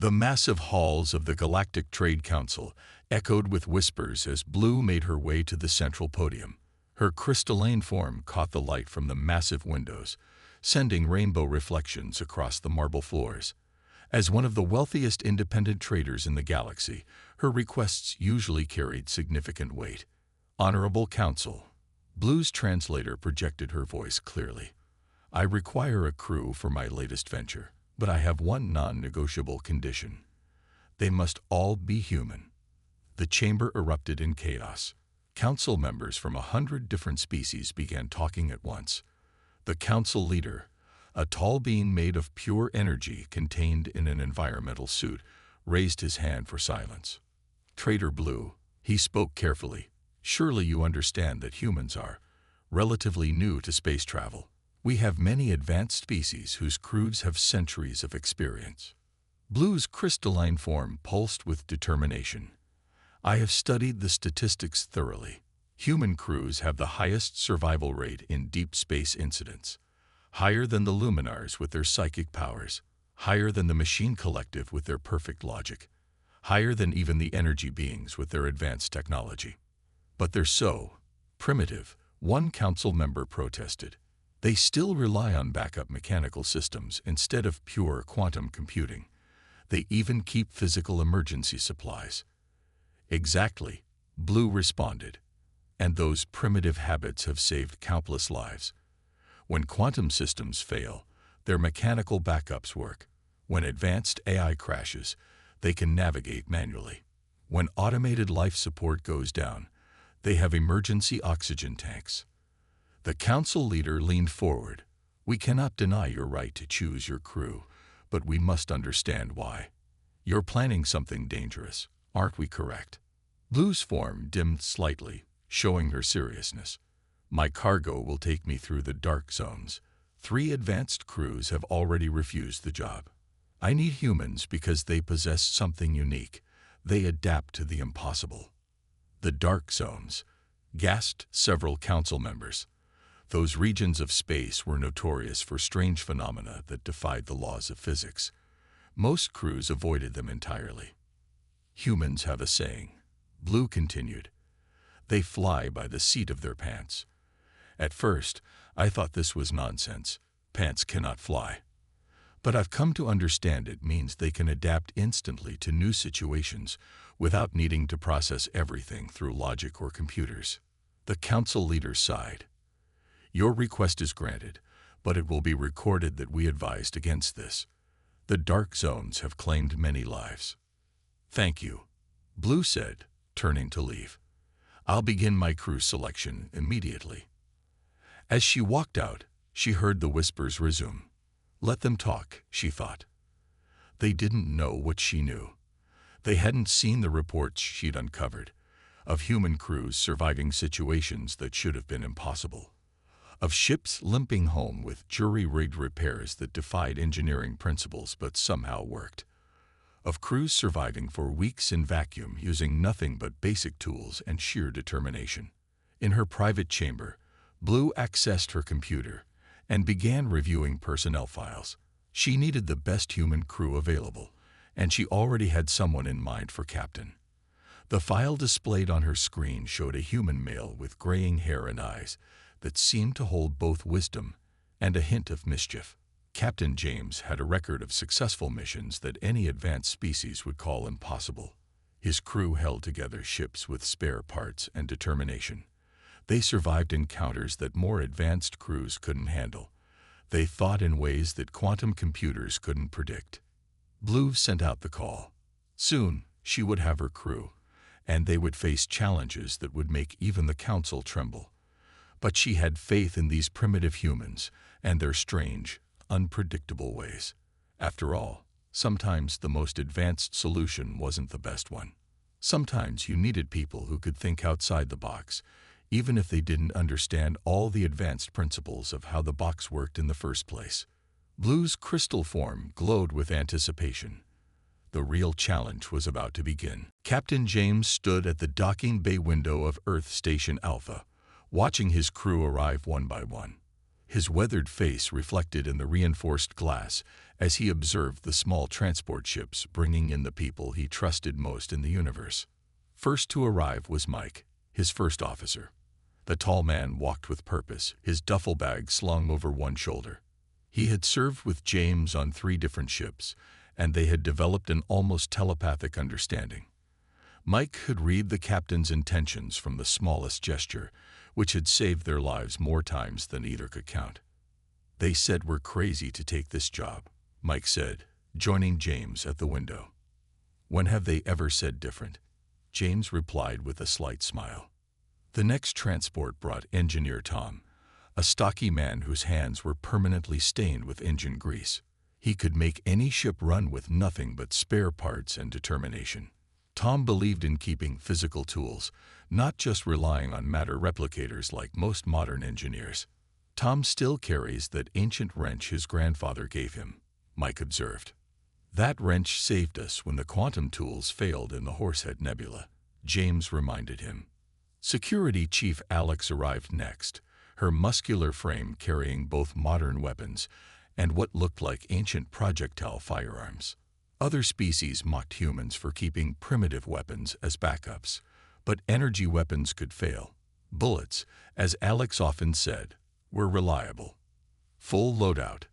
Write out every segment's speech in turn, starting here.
The massive halls of the Galactic Trade Council echoed with whispers as Blue made her way to the central podium. Her crystalline form caught the light from the massive windows, sending rainbow reflections across the marble floors. As one of the wealthiest independent traders in the galaxy, her requests usually carried significant weight. Honorable Council. Blue's translator projected her voice clearly. I require a crew for my latest venture, but I have one non-negotiable condition. They must all be human. The chamber erupted in chaos. Council members from 100 different species began talking at once. The council leader, a tall being made of pure energy contained in an environmental suit, raised his hand for silence. Trader Blue, he spoke carefully. Surely you understand that humans are relatively new to space travel. We have many advanced species whose crews have centuries of experience. Blue's crystalline form pulsed with determination. I have studied the statistics thoroughly. Human crews have the highest survival rate in deep space incidents, higher than the Luminars with their psychic powers, higher than the Machine Collective with their perfect logic, higher than even the energy beings with their advanced technology. But they're so primitive, one council member protested. They still rely on backup mechanical systems instead of pure quantum computing. They even keep physical emergency supplies. Exactly, Blue responded. And those primitive habits have saved countless lives. When quantum systems fail, their mechanical backups work. When advanced AI crashes, they can navigate manually. When automated life support goes down, they have emergency oxygen tanks. The council leader leaned forward. We cannot deny your right to choose your crew, but we must understand why. You're planning something dangerous, aren't we correct? Blue's form dimmed slightly, showing her seriousness. My cargo will take me through the dark zones. 3 advanced crews have already refused the job. I need humans because they possess something unique. They adapt to the impossible. The dark zones, gasped several council members. Those regions of space were notorious for strange phenomena that defied the laws of physics. Most crews avoided them entirely. Humans have a saying, Blue continued. They fly by the seat of their pants. At first, I thought this was nonsense. Pants cannot fly. But I've come to understand it means they can adapt instantly to new situations without needing to process everything through logic or computers. The council leader sighed. Your request is granted, but it will be recorded that we advised against this. The dark zones have claimed many lives. Thank you, Blue said, turning to leave. I'll begin my crew selection immediately. As she walked out, she heard the whispers resume. Let them talk, she thought. They didn't know what she knew. They hadn't seen the reports she'd uncovered, of human crews surviving situations that should have been impossible, of ships limping home with jury-rigged repairs that defied engineering principles but somehow worked, of crews surviving for weeks in vacuum using nothing but basic tools and sheer determination. In her private chamber, Blue accessed her computer and began reviewing personnel files. She needed the best human crew available, and she already had someone in mind for captain. The file displayed on her screen showed a human male with graying hair and eyes that seemed to hold both wisdom and a hint of mischief. Captain James had a record of successful missions that any advanced species would call impossible. His crew held together ships with spare parts and determination. They survived encounters that more advanced crews couldn't handle. They thought in ways that quantum computers couldn't predict. Blue sent out the call. Soon, she would have her crew, and they would face challenges that would make even the council tremble. But she had faith in these primitive humans and their strange, unpredictable ways. After all, sometimes the most advanced solution wasn't the best one. Sometimes you needed people who could think outside the box, even if they didn't understand all the advanced principles of how the box worked in the first place. Blue's crystal form glowed with anticipation. The real challenge was about to begin. Captain James stood at the docking bay window of Earth Station Alpha, watching his crew arrive one by one. his weathered face reflected in the reinforced glass as he observed the small transport ships bringing in the people he trusted most in the universe. First to arrive was Mike, his first officer. The tall man walked with purpose, his duffel bag slung over one shoulder. He had served with James on 3 different ships, and they had developed an almost telepathic understanding. Mike could read the captain's intentions from the smallest gesture, which had saved their lives more times than either could count. "They said we're crazy to take this job," Mike said, joining James at the window. "When have they ever said different?" James replied with a slight smile. The next transport brought Engineer Tom, a stocky man whose hands were permanently stained with engine grease. He could make any ship run with nothing but spare parts and determination. Tom believed in keeping physical tools, not just relying on matter replicators like most modern engineers. "Tom still carries that ancient wrench his grandfather gave him," Mike observed. "That wrench saved us when the quantum tools failed in the Horsehead Nebula," James reminded him. Security Chief Alex arrived next, her muscular frame carrying both modern weapons and what looked like ancient projectile firearms. Other species mocked humans for keeping primitive weapons as backups, but energy weapons could fail. Bullets, as Alex often said, were reliable. "Full loadout,"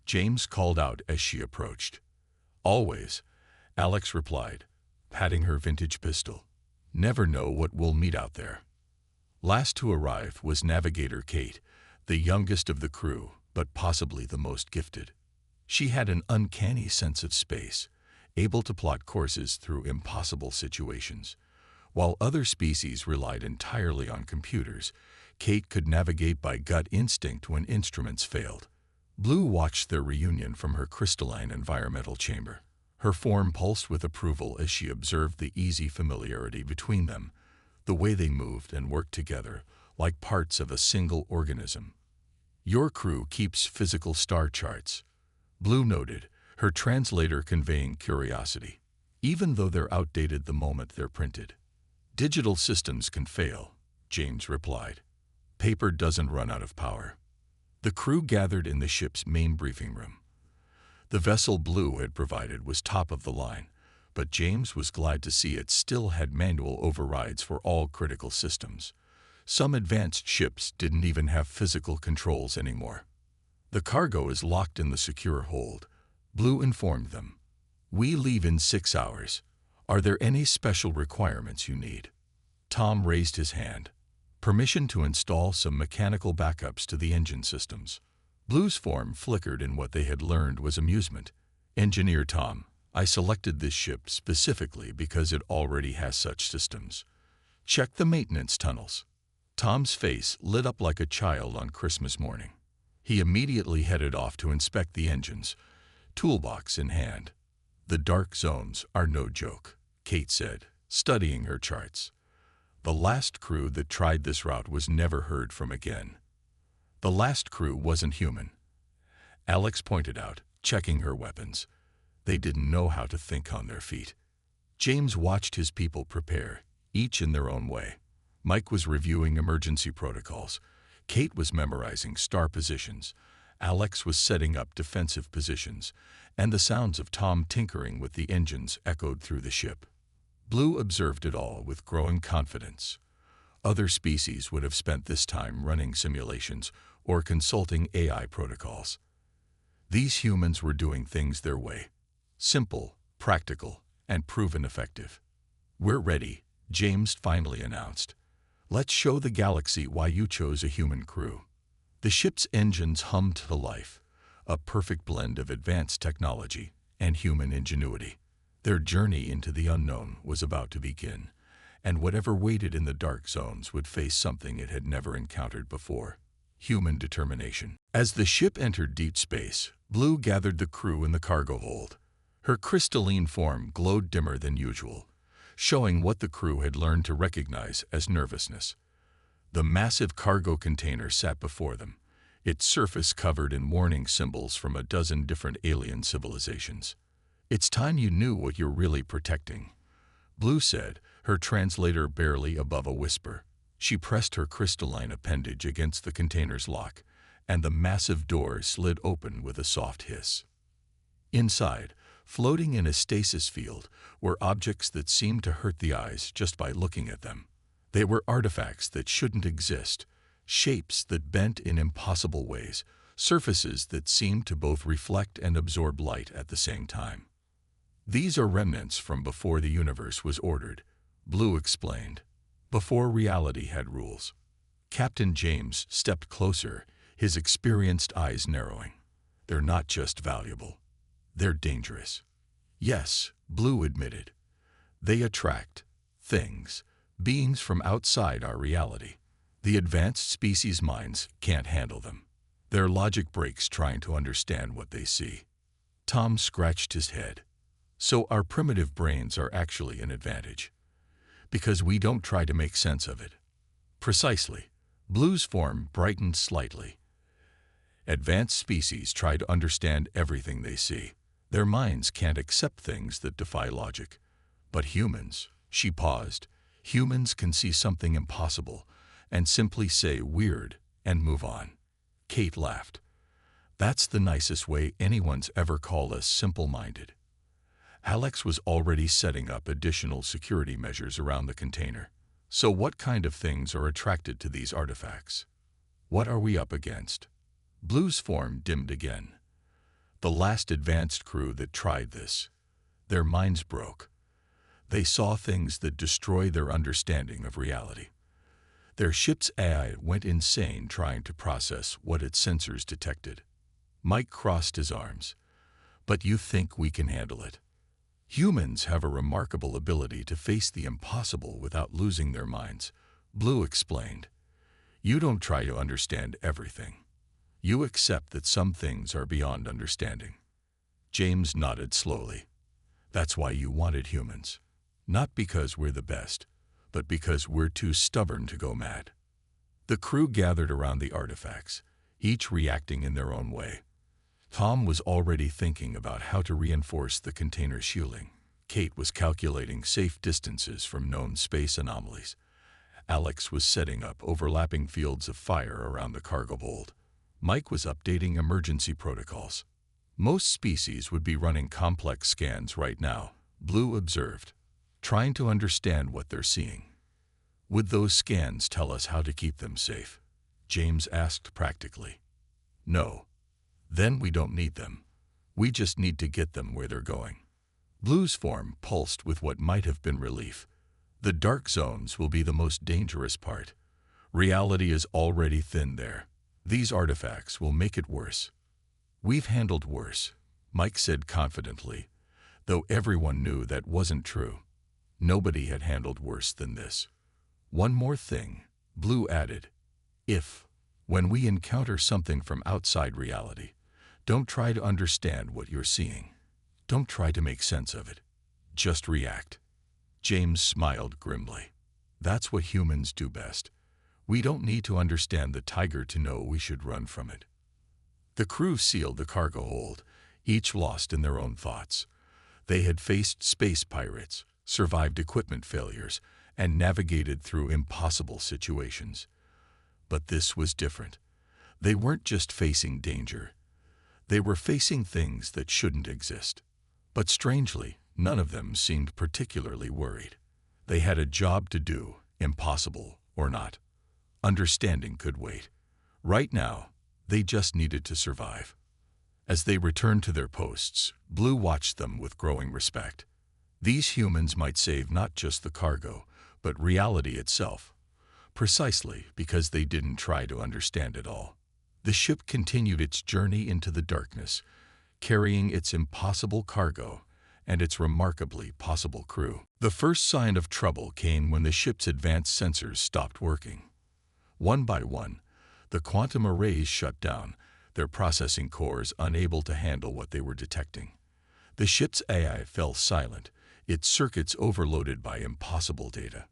James called out as she approached. "Always," Alex replied, patting her vintage pistol. "Never know what we'll meet out there." Last to arrive was Navigator Kate, the youngest of the crew, but possibly the most gifted. She had an uncanny sense of space, able to plot courses through impossible situations. While other species relied entirely on computers, Kate could navigate by gut instinct when instruments failed. Blue watched their reunion from her crystalline environmental chamber. Her form pulsed with approval as she observed the easy familiarity between them, the way they moved and worked together, like parts of a single organism. "Your crew keeps physical star charts," Blue noted, her translator conveying curiosity, "even though they're outdated the moment they're printed." "Digital systems can fail," James replied. "Paper doesn't run out of power." The crew gathered in the ship's main briefing room. The vessel Blue had provided was top of the line, but James was glad to see it still had manual overrides for all critical systems. Some advanced ships didn't even have physical controls anymore. "The cargo is locked in the secure hold," Blue informed them. "We leave in 6 hours. Are there any special requirements you need?" Tom raised his hand. "Permission to install some mechanical backups to the engine systems." Blue's form flickered in what they had learned was amusement. "Engineer Tom, I selected this ship specifically because it already has such systems. Check the maintenance tunnels." Tom's face lit up like a child on Christmas morning. He immediately headed off to inspect the engines, toolbox in hand. "The dark zones are no joke," Kate said, studying her charts. "The last crew that tried this route was never heard from again." "The last crew wasn't human," Alex pointed out, checking her weapons. "They didn't know how to think on their feet." James watched his people prepare, each in their own way. Mike was reviewing emergency protocols. Kate was memorizing star positions. Alex was setting up defensive positions, and the sounds of Tom tinkering with the engines echoed through the ship. Blue observed it all with growing confidence. Other species would have spent this time running simulations or consulting AI protocols. These humans were doing things their way. Simple, practical, and proven effective. "We're ready," James finally announced. "Let's show the galaxy why you chose a human crew." The ship's engines hummed to life, a perfect blend of advanced technology and human ingenuity. Their journey into the unknown was about to begin, and whatever waited in the dark zones would face something it had never encountered before: human determination. As the ship entered deep space, Blue gathered the crew in the cargo hold. Her crystalline form glowed dimmer than usual, showing what the crew had learned to recognize as nervousness. The massive cargo container sat before them, its surface covered in warning symbols from a dozen different alien civilizations. "It's time you knew what you're really protecting," Blue said, her translator barely above a whisper. She pressed her crystalline appendage against the container's lock, and the massive door slid open with a soft hiss. Inside, floating in a stasis field, were objects that seemed to hurt the eyes just by looking at them. They were artifacts that shouldn't exist, shapes that bent in impossible ways, surfaces that seemed to both reflect and absorb light at the same time. These are remnants from before the universe was ordered, Blue explained, before reality had rules. Captain James stepped closer, his experienced eyes narrowing. They're not just valuable. They're dangerous. Yes, Blue admitted. They attract things, beings from outside our reality. The advanced species' minds can't handle them. Their logic breaks trying to understand what they see. Tom scratched his head. So our primitive brains are actually an advantage. Because we don't try to make sense of it. Precisely. Blue's form brightened slightly. Advanced species try to understand everything they see. Their minds can't accept things that defy logic. But humans, she paused, humans can see something impossible and simply say weird and move on. Kate laughed. That's the nicest way anyone's ever called us simple-minded. Alex was already setting up additional security measures around the container. So what kind of things are attracted to these artifacts? What are we up against? Blue's form dimmed again. The last advanced crew that tried this. Their minds broke. They saw things that destroyed their understanding of reality. Their ship's AI went insane trying to process what its sensors detected. Mike crossed his arms. But you think we can handle it? Humans have a remarkable ability to face the impossible without losing their minds, Blue explained. You don't try to understand everything. You accept that some things are beyond understanding. James nodded slowly. That's why you wanted humans. Not because we're the best, but because we're too stubborn to go mad. The crew gathered around the artifacts, each reacting in their own way. Tom was already thinking about how to reinforce the container's shielding. Kate was calculating safe distances from known space anomalies. Alex was setting up overlapping fields of fire around the cargo hold. Mike was updating emergency protocols. Most species would be running complex scans right now, Blue observed, trying to understand what they're seeing. Would those scans tell us how to keep them safe? James asked practically. No. Then we don't need them. We just need to get them where they're going. Blue's form pulsed with what might have been relief. The dark zones will be the most dangerous part. Reality is already thin there. These artifacts will make it worse. We've handled worse, Mike said confidently, though everyone knew that wasn't true. Nobody had handled worse than this. One more thing, Blue added. When we encounter something from outside reality, don't try to understand what you're seeing. Don't try to make sense of it. Just react. James smiled grimly. That's what humans do best. We don't need to understand the tiger to know we should run from it. The crew sealed the cargo hold, each lost in their own thoughts. They had faced space pirates, survived equipment failures, and navigated through impossible situations. But this was different. They weren't just facing danger. They were facing things that shouldn't exist. But strangely, none of them seemed particularly worried. They had a job to do, impossible or not. Understanding could wait. Right now, they just needed to survive. As they returned to their posts, Blue watched them with growing respect. These humans might save not just the cargo, but reality itself. Precisely because they didn't try to understand it all. The ship continued its journey into the darkness, carrying its impossible cargo and its remarkably possible crew. The first sign of trouble came when the ship's advanced sensors stopped working. One by one, the quantum arrays shut down, their processing cores unable to handle what they were detecting. The ship's AI fell silent, its circuits overloaded by impossible data.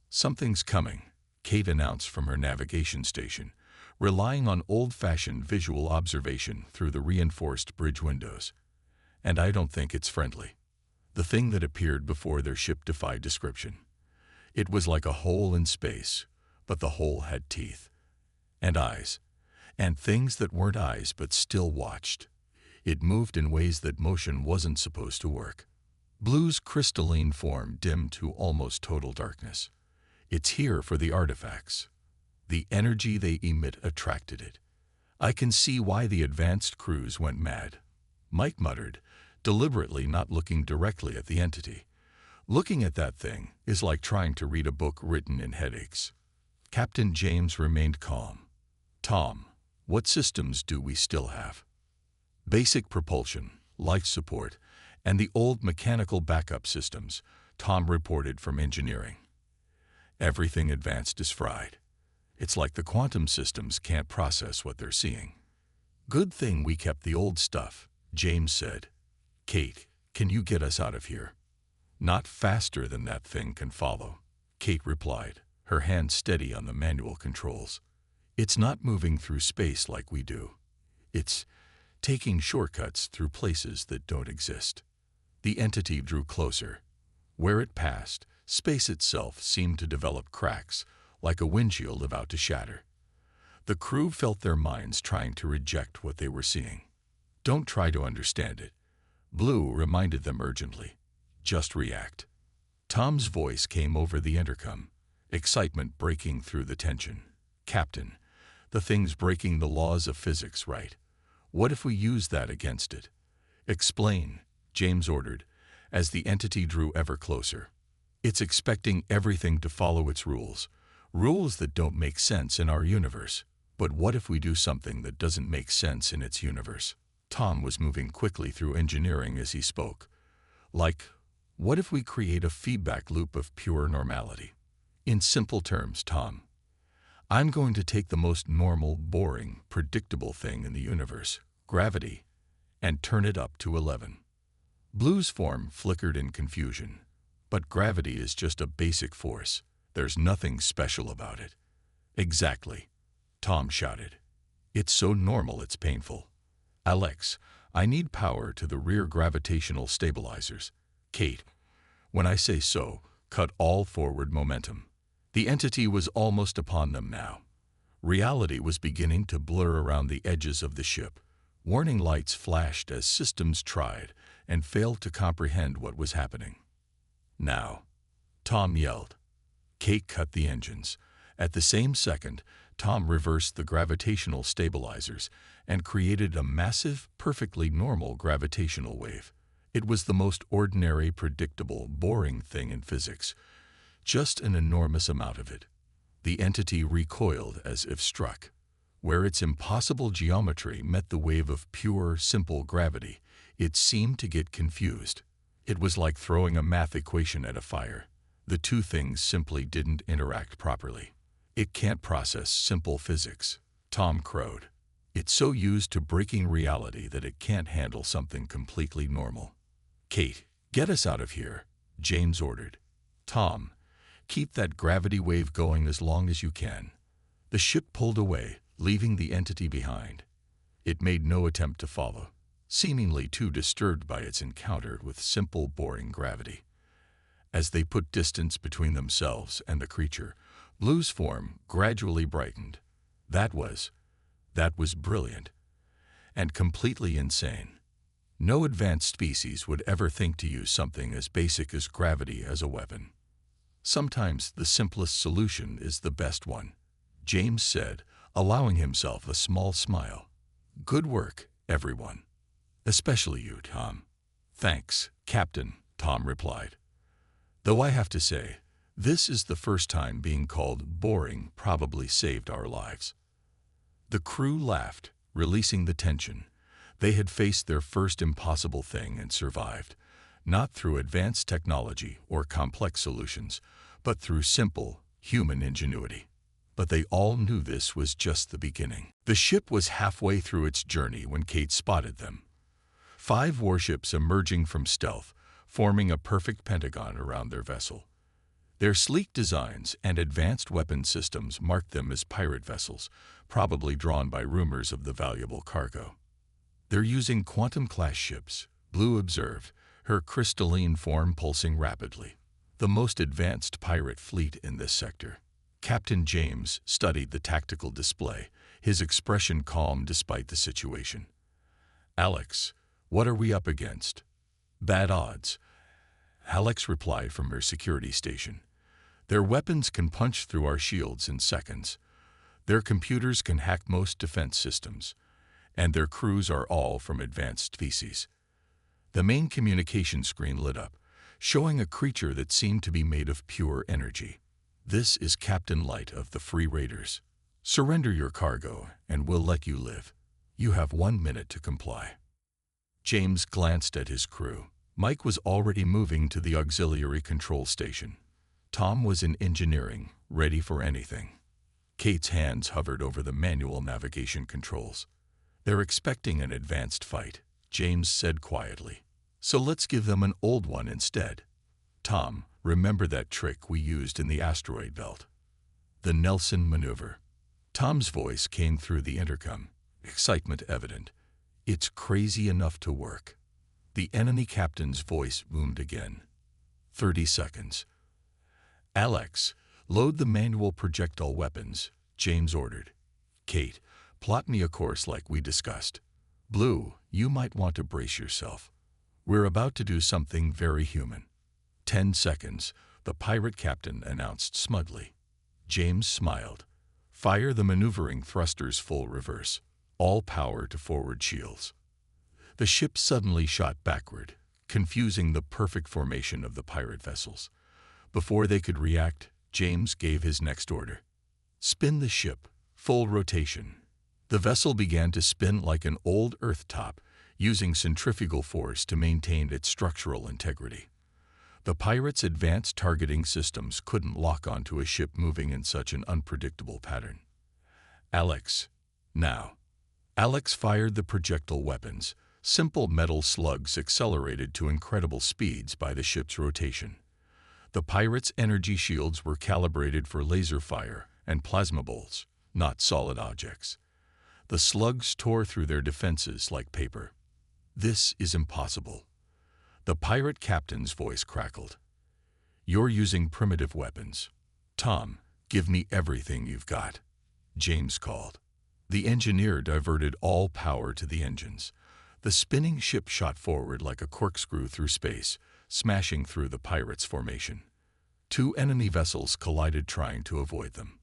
Something's coming, Kate announced from her navigation station, relying on old-fashioned visual observation through the reinforced bridge windows. And I don't think it's friendly. The thing that appeared before their ship defied description. It was like a hole in space, but the hole had teeth and eyes. and things that weren't eyes but still watched. It moved in ways that motion wasn't supposed to work. Blue's crystalline form dimmed to almost total darkness. It's here for the artifacts. The energy they emit attracted it. I can see why the advanced crews went mad, Mike muttered, deliberately not looking directly at the entity. Looking at that thing is like trying to read a book written in headaches. Captain James remained calm. Tom, what systems do we still have? Basic propulsion, life support, and the old mechanical backup systems, Tom reported from engineering. Everything advanced is fried. It's like the quantum systems can't process what they're seeing. Good thing we kept the old stuff, James said. Kate, can you get us out of here? Not faster than that thing can follow, Kate replied, her hand steady on the manual controls. It's not moving through space like we do. It's taking shortcuts through places that don't exist. The entity drew closer. Where it passed, space itself seemed to develop cracks, like a windshield about to shatter. The crew felt their minds trying to reject what they were seeing. Don't try to understand it, Blue reminded them urgently. Just react. Tom's voice came over the intercom, excitement breaking through the tension. Captain, the thing's breaking the laws of physics, right? What if we use that against it? Explain, James ordered, as the entity drew ever closer. It's expecting everything to follow its rules, rules that don't make sense in our universe. But what if we do something that doesn't make sense in its universe? Tom was moving quickly through engineering as he spoke. Like, what if we create a feedback loop of pure normality? In simple terms, Tom, I'm going to take the most normal, boring, predictable thing in the universe, gravity, and turn it up to 11. Blue's form flickered in confusion. But gravity is just a basic force. There's nothing special about it. Exactly, Tom shouted. It's so normal it's painful. Alex, I need power to the rear gravitational stabilizers. Kate, when I say so, cut all forward momentum. The entity was almost upon them now. Reality was beginning to blur around the edges of the ship. Warning lights flashed as systems tried and failed to comprehend what was happening. Now, Tom yelled. Kate cut the engines. At the same second, Tom reversed the gravitational stabilizers and created a massive, perfectly normal gravitational wave. It was the most ordinary, predictable, boring thing in physics. Just an enormous amount of it. The entity recoiled as if struck. Where its impossible geometry met the wave of pure, simple gravity, it seemed to get confused. It was like throwing a math equation at a fire. The two things simply didn't interact properly. It can't process simple physics, Tom crowed. It's so used to breaking reality that it can't handle something completely normal. Kate, get us out of here, James ordered. Tom, keep that gravity wave going as long as you can. The ship pulled away, leaving the entity behind. It made no attempt to follow, seemingly too disturbed by its encounter with simple, boring gravity. As they put distance between themselves and the creature, Blue's form gradually brightened. That was brilliant. And completely insane. No advanced species would ever think to use something as basic as gravity as a weapon. Sometimes the simplest solution is the best one, James said, allowing himself a small smile. Good work, everyone. Especially you, Tom. Thanks, Captain, Tom replied. Though I have to say, this is the first time being called boring probably saved our lives. The crew laughed, releasing the tension. They had faced their first impossible thing and survived, not through advanced technology or complex solutions, but through simple, human ingenuity. But they all knew this was just the beginning. The ship was halfway through its journey when Kate spotted them. 5 warships emerging from stealth, forming a perfect pentagon around their vessel. Their sleek designs and advanced weapon systems marked them as pirate vessels, probably drawn by rumors of the valuable cargo. They're using quantum-class ships, Blue observed, her crystalline form pulsing rapidly. The most advanced pirate fleet in this sector. Captain James studied the tactical display, his expression calm despite the situation. "Alex, what are we up against?" "Bad odds," Alex replied from her security station. "Their weapons can punch through our shields in seconds. Their computers can hack most defense systems. And their crews are all from advanced species." The main communication screen lit up, showing a creature that seemed to be made of pure energy. "This is Captain Light of the Free Raiders. Surrender your cargo, and we'll let you live. You have 1 minute to comply." James glanced at his crew. Mike was already moving to the auxiliary control station. Tom was in engineering, ready for anything. Kate's hands hovered over the manual navigation controls. "They're expecting an advanced fight," James said quietly. "So let's give them an old one instead. Tom, remember that trick we used in the asteroid belt? The Nelson maneuver." Tom's voice came through the intercom, excitement evident. "It's crazy enough to work." The enemy captain's voice boomed again. 30 seconds. "Alex, load the manual projectile weapons," James ordered. "Kate, plot me a course like we discussed. Blue, you might want to brace yourself. We're about to do something very human." 10 seconds, the pirate captain announced smugly. James smiled. "Fire the maneuvering thrusters full reverse. All power to forward shields." The ship suddenly shot backward, confusing the perfect formation of the pirate vessels. Before they could react, James gave his next order. "Spin the ship, full rotation." The vessel began to spin like an old Earth top, using centrifugal force to maintain its structural integrity. The pirates' advanced targeting systems couldn't lock onto a ship moving in such an unpredictable pattern. "Alex, now." Alex fired the projectile weapons. Simple metal slugs accelerated to incredible speeds by the ship's rotation. The pirates' energy shields were calibrated for laser fire and plasma bolts, not solid objects. The slugs tore through their defenses like paper. "This is impossible." The pirate captain's voice crackled. "You're using primitive weapons. Tom, give me everything you've got," James called. The engineer diverted all power to the engines. The spinning ship shot forward like a corkscrew through space, smashing through the pirates' formation. 2 enemy vessels collided trying to avoid them.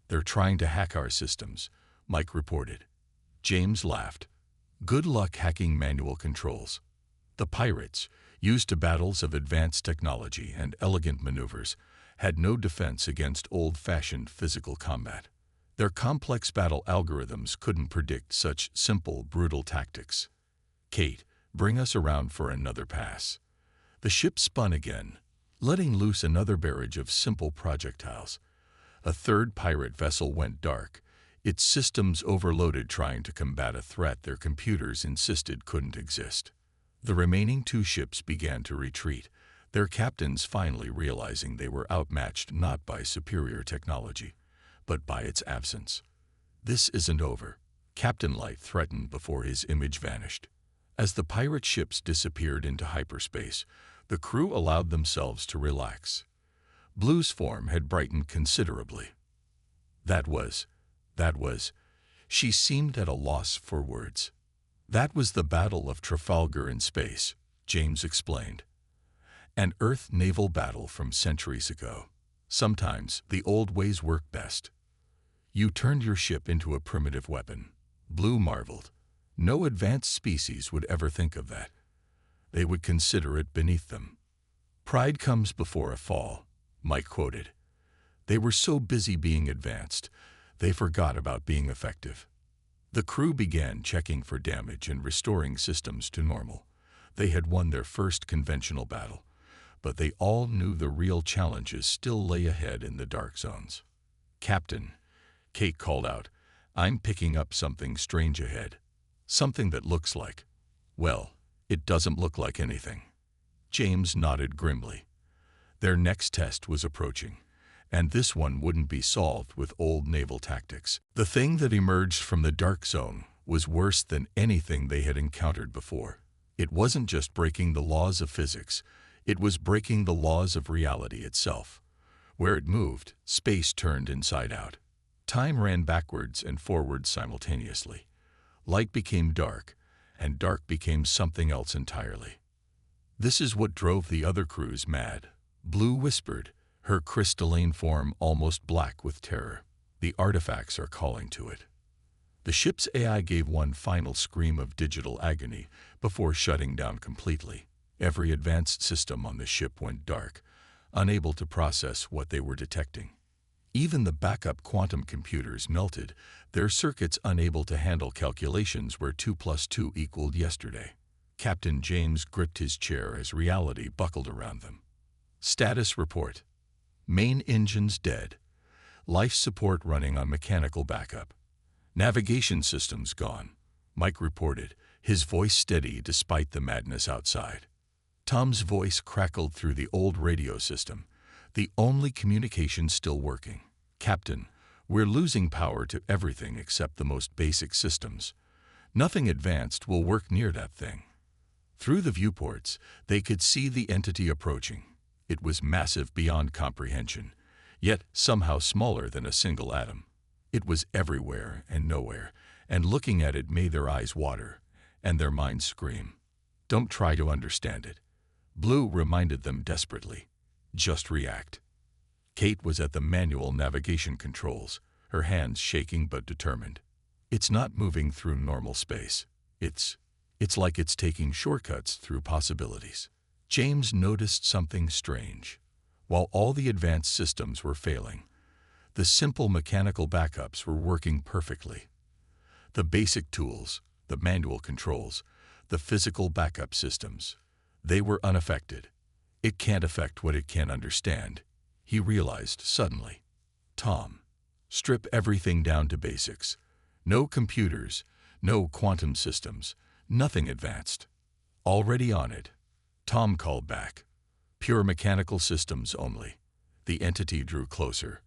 "They're trying to hack our systems," Mike reported. James laughed. "Good luck hacking manual controls." The pirates, used to battles of advanced technology and elegant maneuvers, had no defense against old-fashioned physical combat. Their complex battle algorithms couldn't predict such simple, brutal tactics. "Kate, bring us around for another pass." The ship spun again, letting loose another barrage of simple projectiles. A third pirate vessel went dark, its systems overloaded trying to combat a threat their computers insisted couldn't exist. The remaining 2 ships began to retreat, their captains finally realizing they were outmatched not by superior technology, but by its absence. "This isn't over," Captain Light threatened before his image vanished. As the pirate ships disappeared into hyperspace, the crew allowed themselves to relax. Blue's form had brightened considerably. That was, she seemed at a loss for words. "That was the Battle of Trafalgar in space," James explained. "An Earth naval battle from centuries ago. Sometimes the old ways work best." "You turned your ship into a primitive weapon," Blue marveled. "No advanced species would ever think of that. They would consider it beneath them." "Pride comes before a fall," Mike quoted. "They were so busy being advanced, they forgot about being effective." The crew began checking for damage and restoring systems to normal. They had won their first conventional battle, but they all knew the real challenges still lay ahead in the dark zones. "Captain," Kate called out, "I'm picking up something strange ahead. Something that looks like, well, it doesn't look like anything." James nodded grimly. Their next test was approaching, and this one wouldn't be solved with old naval tactics. The thing that emerged from the dark zone was worse than anything they had encountered before. It wasn't just breaking the laws of physics, it was breaking the laws of reality itself. Where it moved, space turned inside out. Time ran backwards and forwards simultaneously. Light became dark, and dark became something else entirely. This is what drove the other crews mad. Blue whispered, her crystalline form almost black with terror. The artifacts are calling to it. The ship's AI gave one final scream of digital agony before shutting down completely. Every advanced system on the ship went dark, unable to process what they were detecting. Even the backup quantum computers melted, their circuits unable to handle calculations where 2 plus 2 equaled yesterday. Captain James gripped his chair as reality buckled around them. Status report. Main engines dead. Life support running on mechanical backup. Navigation systems gone, Mike reported, his voice steady despite the madness outside. Tom's voice crackled through the old radio system, the only communication still working. Captain, we're losing power to everything except the most basic systems. Nothing advanced will work near that thing. Through the viewports, they could see the entity approaching. It was massive beyond comprehension, yet somehow smaller than a single atom. It was everywhere and nowhere, and looking at it made their eyes water and their minds scream. Don't try to understand it. Blue reminded them desperately. Just react. Kate was at the manual navigation controls, her hands shaking but determined. It's not moving through normal space. It's like it's taking shortcuts through possibilities. James noticed something strange. While all the advanced systems were failing, the simple mechanical backups were working perfectly. The basic tools, the manual controls, the physical backup systems, they were unaffected. It can't affect what it can't understand, he realized suddenly. Tom, strip everything down to basics. No computers, no quantum systems, nothing advanced. Already on it. Tom called back. Pure mechanical systems only. The entity drew closer.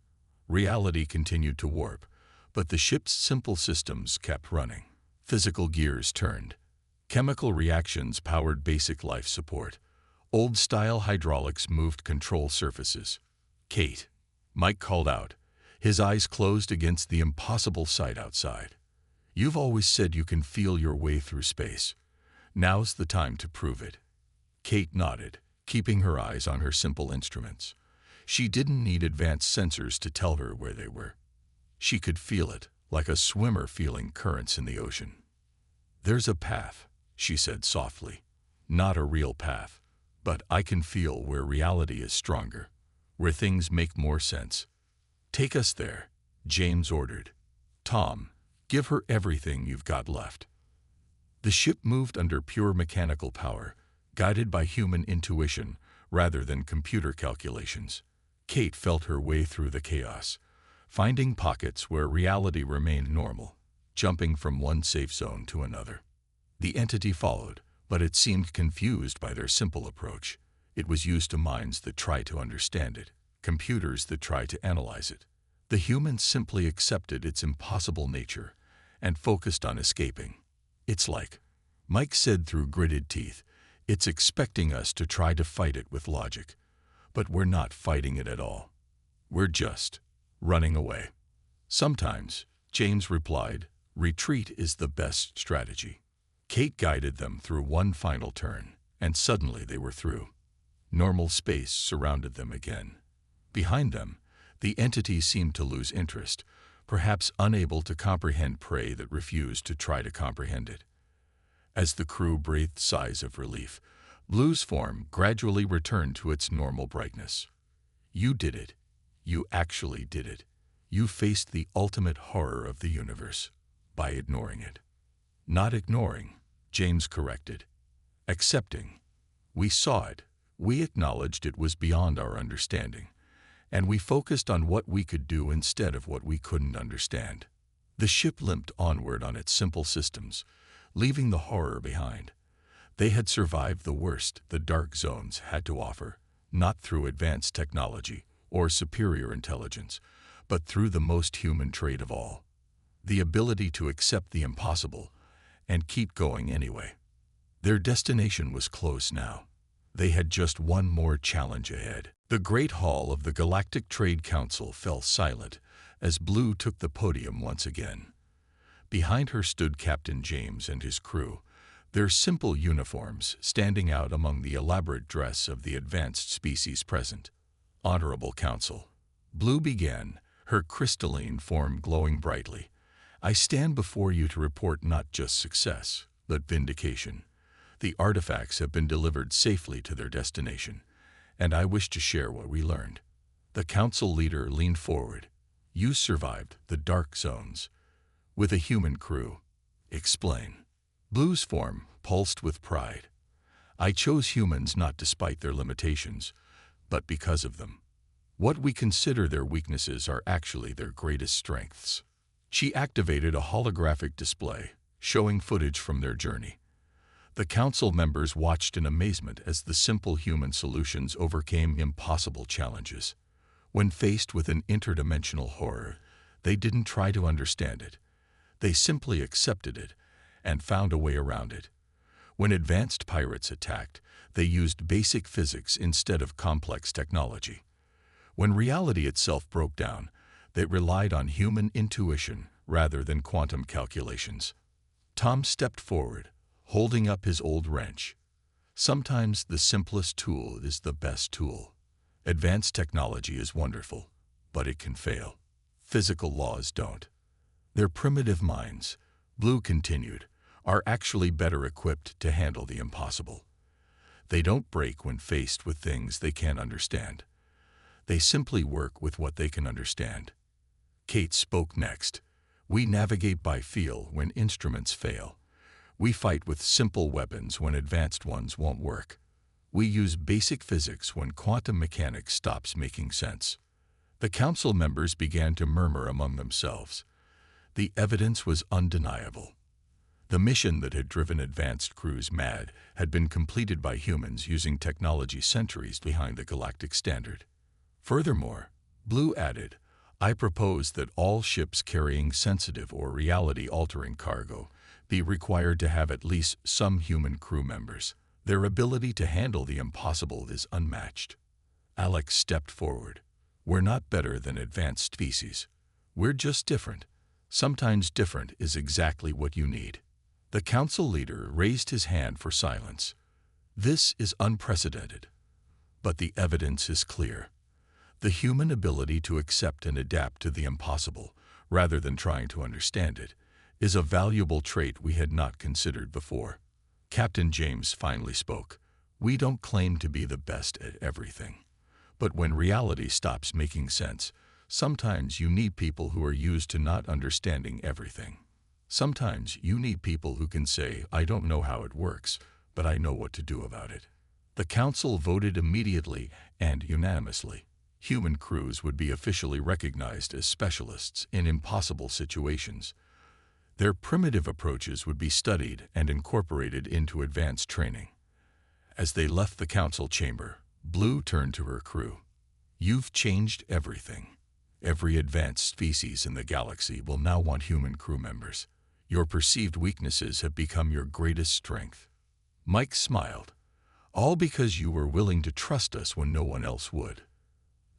Reality continued to warp, but the ship's simple systems kept running. Physical gears turned. Chemical reactions powered basic life support. Old-style hydraulics moved control surfaces. Kate, Mike called out, his eyes closed against the impossible sight outside. You've always said you can feel your way through space. Now's the time to prove it. Kate nodded, keeping her eyes on her simple instruments. She didn't need advanced sensors to tell her where they were. She could feel it, like a swimmer feeling currents in the ocean. There's a path, she said softly. Not a real path, but I can feel where reality is stronger, where things make more sense. Take us there, James ordered. Tom, give her everything you've got left. The ship moved under pure mechanical power, guided by human intuition rather than computer calculations. Kate felt her way through the chaos, finding pockets where reality remained normal, jumping from one safe zone to another. The entity followed, but it seemed confused by their simple approach. It was used to minds that try to understand it, computers that try to analyze it. The humans simply accepted its impossible nature and focused on escaping. It's like, Mike said through gritted teeth, it's expecting us to try to fight it with logic. But we're not fighting it at all. We're just running away. Sometimes, James replied, retreat is the best strategy. Kate guided them through one final turn, and suddenly they were through. Normal space surrounded them again. Behind them, the entity seemed to lose interest, perhaps unable to comprehend prey that refused to try to comprehend it. As the crew breathed sighs of relief, Blue's form gradually returned to its normal brightness. You did it. You actually did it. You faced the ultimate horror of the universe by ignoring it. Not ignoring, James corrected. Accepting. We saw it. We acknowledged it was beyond our understanding, and we focused on what we could do instead of what we couldn't understand. The ship limped onward on its simple systems, leaving the horror behind. They had survived the worst the dark zones had to offer, not through advanced technology or superior intelligence, but through the most human trait of all, the ability to accept the impossible and keep going anyway. Their destination was close now. They had just one more challenge ahead. The Great Hall of the Galactic Trade Council fell silent as Blue took the podium once again. Behind her stood Captain James and his crew, their simple uniforms standing out among the elaborate dress of the advanced species present. "Honorable Council," Blue began, her crystalline form glowing brightly. "I stand before you to report not just success, but vindication. The artifacts have been delivered safely to their destination, and I wish to share what we learned." The council leader leaned forward. "You survived the dark zones with a human crew. Explain." Blue's form pulsed with pride. "I chose humans not despite their limitations, but because of them. What we consider their weaknesses are actually their greatest strengths." She activated a holographic display, showing footage from their journey. The council members watched in amazement as the simple human solutions overcame impossible challenges. When faced with an interdimensional horror, they didn't try to understand it. They simply accepted it and found a way around it. When advanced pirates attacked, they used basic physics instead of complex technology. When reality itself broke down, they relied on human intuition rather than quantum calculations. Tom stepped forward, holding up his old wrench. "Sometimes the simplest tool is the best tool. Advanced technology is wonderful, but it can fail. Physical laws don't. Their primitive minds," Blue continued, "are actually better equipped to handle the impossible. They don't break when faced with things they can't understand. They simply work with what they can understand." Kate spoke next. "We navigate by feel when instruments fail. We fight with simple weapons when advanced ones won't work. We use basic physics when quantum mechanics stops making sense." The council members began to murmur among themselves. The evidence was undeniable. The mission that had driven advanced crews mad had been completed by humans using technology centuries behind the galactic standard. Furthermore, Blue added, "I propose that all ships carrying sensitive or reality-altering cargo be required to have at least some human crew members. Their ability to handle the impossible is unmatched." Alex stepped forward. "We're not better than advanced species. We're just different. Sometimes different is exactly what you need." The council leader raised his hand for silence. "This is unprecedented, but the evidence is clear. The human ability to accept and adapt to the impossible, rather than trying to understand it, is a valuable trait we had not considered before." Captain James finally spoke. "We don't claim to be the best at everything. But when reality stops making sense, sometimes you need people who are used to not understanding everything. Sometimes you need people who can say, 'I don't know how it works, but I know what to do about it.'" The council voted immediately and unanimously. Human crews would be officially recognized as specialists in impossible situations. Their primitive approaches would be studied and incorporated into advanced training. As they left the council chamber, Blue turned to her crew. "You've changed everything. Every advanced species in the galaxy will now want human crew members. Your perceived weaknesses have become your greatest strength." Mike smiled. "All because you were willing to trust us when no one else would."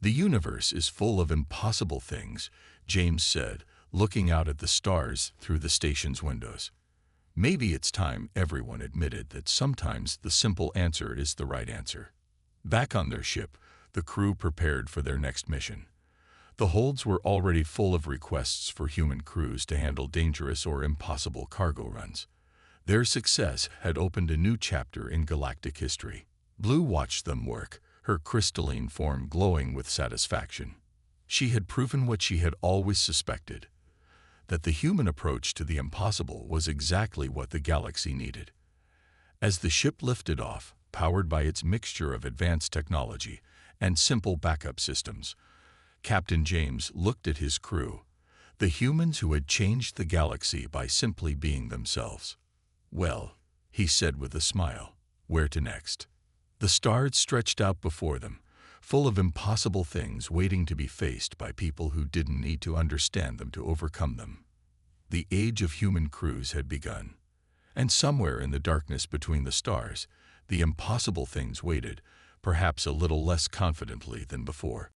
"The universe is full of impossible things," James said, looking out at the stars through the station's windows. "Maybe it's time everyone admitted that sometimes the simple answer is the right answer." Back on their ship, the crew prepared for their next mission. The holds were already full of requests for human crews to handle dangerous or impossible cargo runs. Their success had opened a new chapter in galactic history. Blue watched them work, her crystalline form glowing with satisfaction. She had proven what she had always suspected, that the human approach to the impossible was exactly what the galaxy needed. As the ship lifted off, powered by its mixture of advanced technology and simple backup systems, Captain James looked at his crew, the humans who had changed the galaxy by simply being themselves. "Well," he said with a smile, "where to next?" The stars stretched out before them, full of impossible things waiting to be faced by people who didn't need to understand them to overcome them. The age of human crews had begun, and somewhere in the darkness between the stars, the impossible things waited, perhaps a little less confidently than before.